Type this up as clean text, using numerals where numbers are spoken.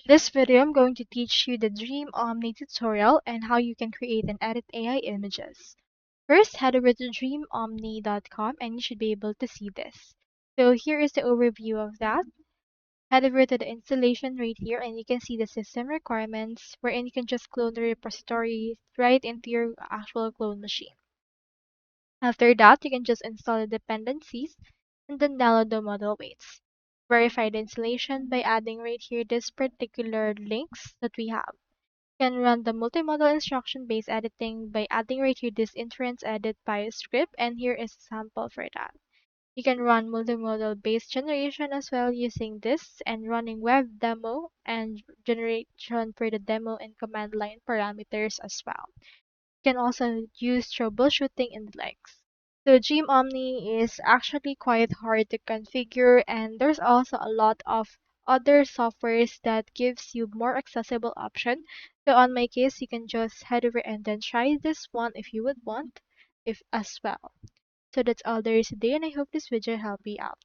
In this video, I'm going to teach you the Dream Omni tutorial and how you can create and edit AI images. First, head over to dreamomni.com and you should be able to see this. So here is the overview of that. Head over to the installation right here and you can see the system requirements wherein you can just clone the repository right into your actual clone machine. After that, you can just install the dependencies and then download the model weights. Verify the installation by adding right here this particular links that we have. You can run the multimodal instruction-based editing by adding right here this inference edit by script, and here is a sample for that. You can run multimodal based generation as well using this and running web demo and generation for the demo and command line parameters as well. You can also use troubleshooting and the likes. So Dream Omni is actually quite hard to configure, and there's also a lot of other softwares that gives you more accessible option. So on my case, you can just head over and then try this one if you would want if as well. So that's all there is today, and I hope this video helped you out.